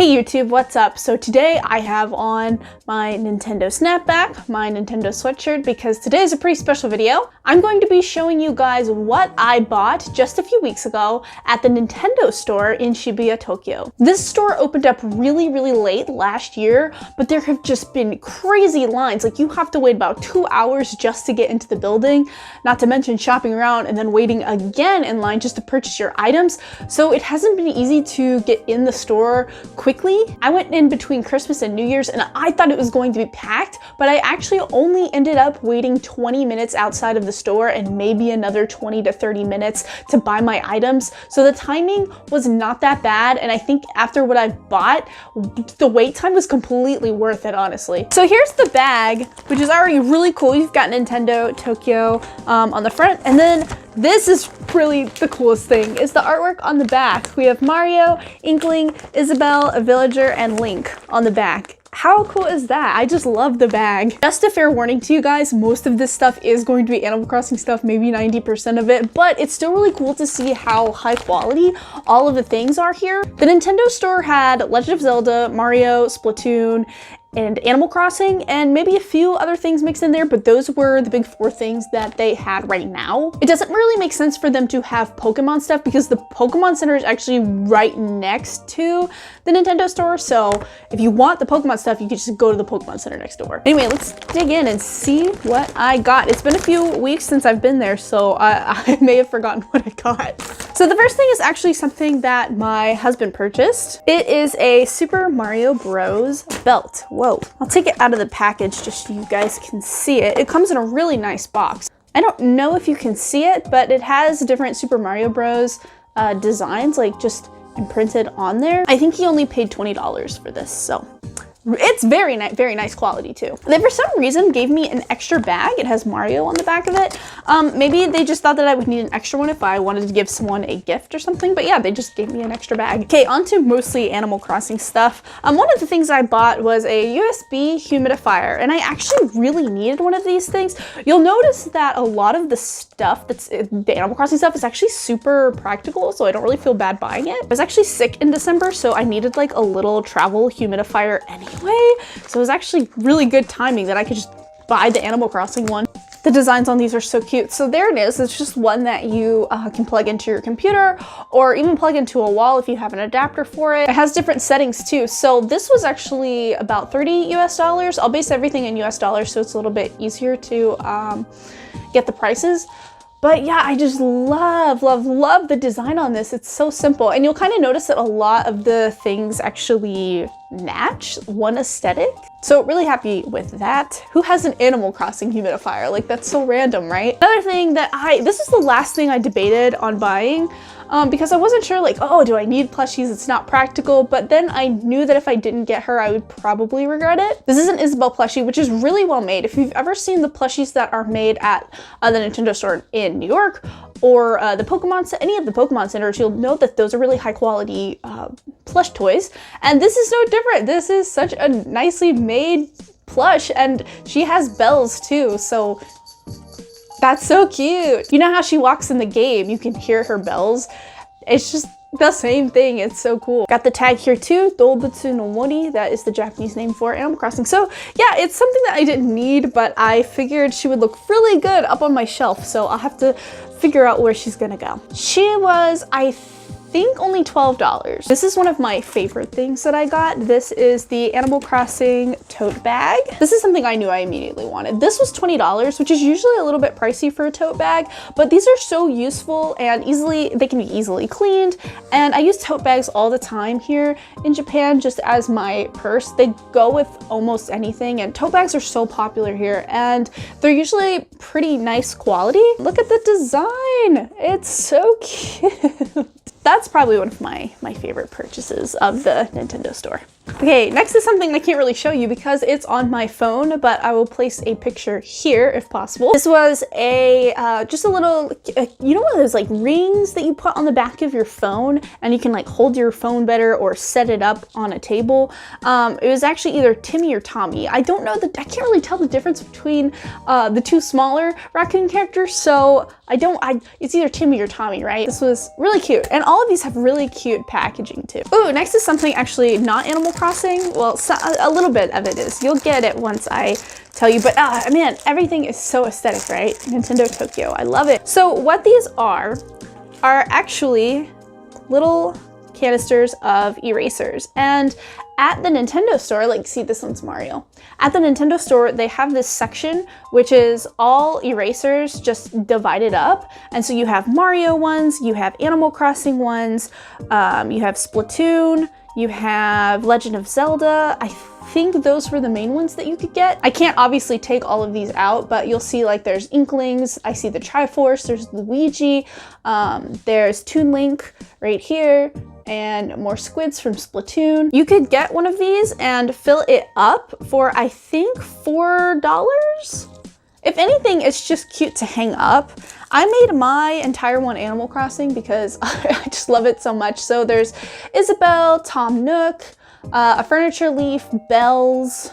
Hey YouTube, what's up? So today I have on my Nintendo snapback, my Nintendo sweatshirt, because today is a pretty special video. I'm going to be showing you guys what I bought just a few weeks ago at the Nintendo store in Shibuya, Tokyo. This store opened up really late last year, but there have just been crazy lines. Like, you have to wait about 2 hours just to get into the building, not to mention shopping around and then waiting again in line just to purchase your items. So it hasn't been easy to get in the store quickly. I went in between Christmas and New Year's and I thought it was going to be packed, but I actually only ended up waiting 20 minutes outside of the store and maybe another 20 to 30 minutes to buy my items. So the timing was not that bad, and I think after what I bought, the wait time was completely worth it, honestly. So here's the bag, which is already really cool. You've got Nintendo Tokyo on the front, and then this is really the coolest thing, is the artwork on the back. We have Mario, Inkling, Isabelle, a villager, and Link on the back. How cool is that? I just love the bag. Just a fair warning to you guys, most of this stuff is going to be Animal Crossing stuff, maybe 90% of it, but it's still really cool to see how high quality all of the things are here. The Nintendo store had Legend of Zelda, Mario, Splatoon, and Animal Crossing, and maybe a few other things mixed in there, but those were the big 4 things that they had right now. It doesn't really make sense for them to have Pokemon stuff because the Pokemon Center is actually right next to the Nintendo store, so if you want the Pokemon stuff, you can just go to the Pokemon Center next door. Anyway, let's dig in and see what I got. It's been a few weeks since I've been there, so I may have forgotten what I got. So the first thing is actually something that my husband purchased. It is a Super Mario Bros. Belt. Whoa. I'll take it out of the package just so you guys can see it. It comes in a really nice box. I don't know if you can see it, but it has different Super Mario Bros. Designs, like just imprinted on there. I think he only paid $20 for this, so it's very nice quality too. They, for some reason, gave me an extra bag. It has Mario on the back of it. Maybe they just thought that I would need an extra one if I wanted to give someone a gift or something, but yeah, they just gave me an extra bag. Okay, on to mostly Animal Crossing stuff. One of the things I bought was a USB humidifier, and I actually really needed one of these things. You'll notice that a lot of the stuff that's the Animal Crossing stuff is actually super practical, so I don't really feel bad buying it. I was actually sick in December, so I needed like a little travel humidifier anyway. So it was actually really good timing that I could just buy the Animal Crossing one. The designs on these are so cute. So there it is. It's just one that you can plug into your computer or even plug into a wall if you have an adapter for it. It has different settings too. So this was actually about $30 US. I'll base everything in US dollars so it's a little bit easier to get the prices. But yeah, I just love the design on this. It's so simple. And you'll kind of notice that a lot of the things actually match one aesthetic. So really happy with that. Who has an Animal Crossing humidifier? Like, that's so random, right? Another thing that this is the last thing I debated on buying because I wasn't sure, like, oh, do I need plushies? It's not practical. But then I knew that if I didn't get her, I would probably regret it. This is an Isabelle plushie, which is really well made. If you've ever seen the plushies that are made at the Nintendo store in New York, or the Pokemon, any of the Pokemon centers, you'll know that those are really high quality plush toys. And this is no different. This is such a nicely made plush, and she has bells too, so that's so cute. You know how she walks in the game, you can hear her bells. It's just the same thing. It's so cool. Got the tag here too, Doubutsu no Mori. That is the Japanese name for Animal Crossing. So yeah, it's something that I didn't need, but I figured she would look really good up on my shelf. So I'll have to figure out where she's gonna go. She was, I think, only $12. This is one of my favorite things that I got. This is the Animal Crossing tote bag. This is something I knew I immediately wanted. This was $20, which is usually a little bit pricey for a tote bag, but these are so useful and they can be easily cleaned. And I use tote bags all the time here in Japan just as my purse. They go with almost anything, and tote bags are so popular here, and they're usually pretty nice quality. Look at the design. It's so cute. That's probably one of my favorite purchases of the Nintendo store. But Okay, next is something I can't really show you because it's on my phone, but I will place a picture here if possible. This was just a little, you know one of those like rings that you put on the back of your phone and you can like hold your phone better or set it up on a table. It was actually either Timmy or Tommy. I don't know I can't really tell the difference between the two smaller raccoon characters, so it's either Timmy or Tommy, right? This was really cute, and all of these have really cute packaging too. Ooh, next is something actually not Animal Crossing. Well, a little bit of it is. You'll get it once I tell you, but man, everything is so aesthetic, right? Nintendo Tokyo, I love it. So what these are actually little canisters of erasers, and at the Nintendo store, like see, this one's Mario. At the Nintendo store, they have this section which is all erasers just divided up. And so you have Mario ones, you have Animal Crossing ones, you have Splatoon, you have Legend of Zelda. I think those were the main ones that you could get. I can't obviously take all of these out, but you'll see like there's Inklings, I see the Triforce, there's Luigi, there's Toon Link right here, and more squids from Splatoon. You could get one of these and fill it up for, I think, $4. If anything, it's just cute to hang up. I made my entire one Animal Crossing because I just love it so much. So there's Isabelle, Tom Nook, a furniture leaf, bells,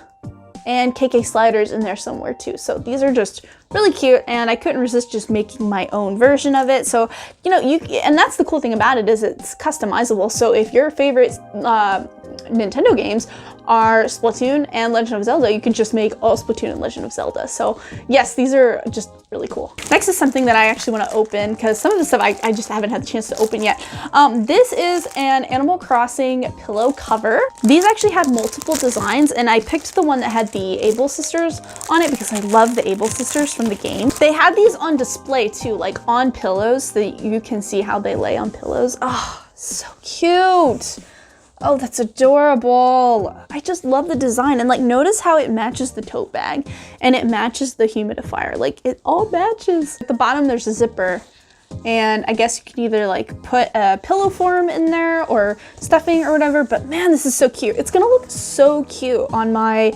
and KK sliders in there somewhere too. So these are just really cute, and I couldn't resist just making my own version of it. So, you know, and that's the cool thing about it, is it's customizable. So if your favorite Nintendo games are Splatoon and Legend of Zelda, you can just make all Splatoon and Legend of Zelda. So yes, these are just really cool. Next is something that I actually want to open because some of the stuff I just haven't had the chance to open yet. This is an Animal Crossing pillow cover. These actually had multiple designs, and I picked the one that had the Able sisters on it because I love the Able sisters from the game. They had these on display too, like on pillows, so that you can see how they lay on pillows. Oh, so cute. Oh, that's adorable. I just love the design. And like, notice how it matches the tote bag and it matches the humidifier. Like, it all matches. At the bottom, there's a zipper. And I guess you can either like put a pillow form in there or stuffing or whatever. But man, this is so cute. It's gonna look so cute on my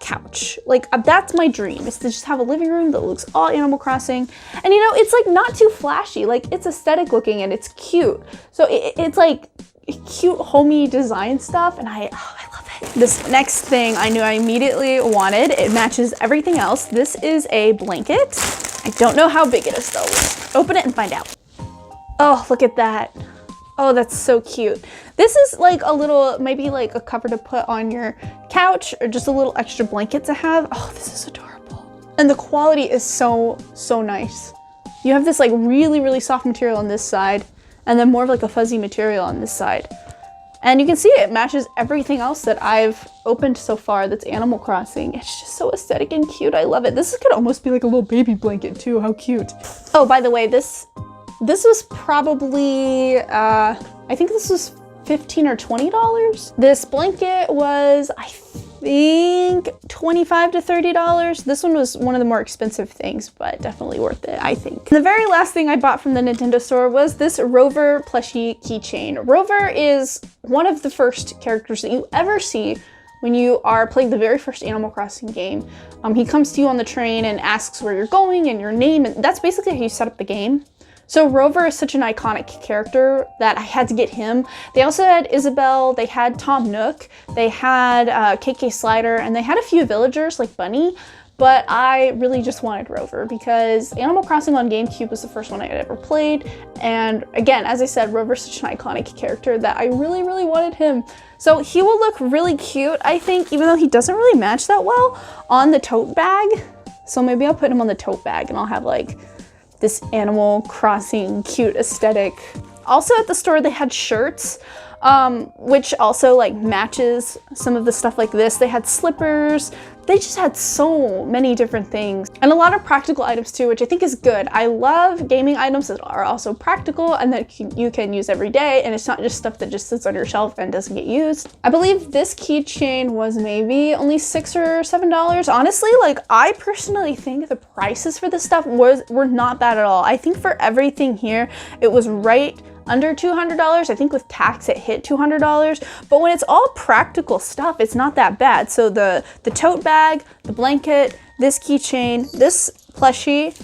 couch. Like, that's my dream, is to just have a living room that looks all Animal Crossing. And you know, it's like not too flashy. Like, it's aesthetic looking and it's cute. So it's like cute homey design stuff, and I love it. This next thing I knew I immediately wanted. It matches everything else. This is a blanket. I don't know how big it is though. Let's open it and find out. Oh, look at that. Oh, that's so cute. This is like a little, maybe like a cover to put on your couch, or just a little extra blanket to have. Oh, this is adorable. And the quality is so nice. You have this like really soft material on this side, and then more of like a fuzzy material on this side. And you can see it matches everything else that I've opened so far that's Animal Crossing. It's just so aesthetic and cute. I love it. This could almost be like a little baby blanket too. How cute. Oh, by the way, this was probably, I think this was $15 or $20. This blanket was, I think, $25 to $30. This one was one of the more expensive things, but definitely worth it, I think. And the very last thing I bought from the Nintendo store was this Rover plushie keychain. Rover is one of the first characters that you ever see when you are playing the very first Animal Crossing game. He comes to you on the train and asks where you're going and your name, and that's basically how you set up the game. So Rover is such an iconic character that I had to get him. They also had Isabelle, they had Tom Nook, they had KK Slider, and they had a few villagers like Bunny, but I really just wanted Rover because Animal Crossing on GameCube was the first one I had ever played. And again, as I said, Rover's such an iconic character that I really wanted him. So he will look really cute, I think, even though he doesn't really match that well on the tote bag. So maybe I'll put him on the tote bag and I'll have like this Animal Crossing cute aesthetic. Also at the store, they had shirts, which also like matches some of the stuff like this. They had slippers. They just had so many different things, and a lot of practical items too, which I think is good. I love gaming items that are also practical and that you can use every day, and it's not just stuff that just sits on your shelf and doesn't get used. I believe this keychain was maybe only $6 or $7. Honestly, like, I personally think the prices for this stuff were not bad at all. I think for everything here, it was right under $200. I think with tax it hit $200, but when it's all practical stuff, it's not that bad. So the tote bag, the blanket, this keychain, this plushie,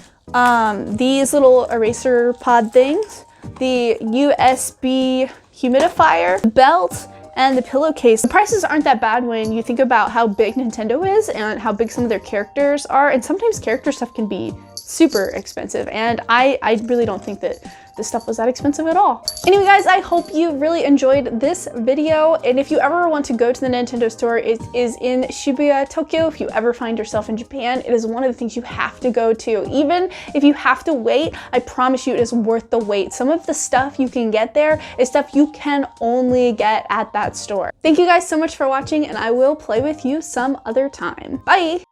these little eraser pod things, the USB humidifier, the belt, and the pillowcase. The prices aren't that bad when you think about how big Nintendo is and how big some of their characters are, and sometimes character stuff can be super expensive, and I really don't think that this stuff was that expensive at all. Anyway guys, I hope you really enjoyed this video, and if you ever want to go to the Nintendo store, it is in Shibuya, Tokyo. If you ever find yourself in Japan, it is one of the things you have to go to. Even if you have to wait, I promise you it is worth the wait. Some of the stuff you can get there is stuff you can only get at that store. Thank you guys so much for watching, and I will play with you some other time. Bye!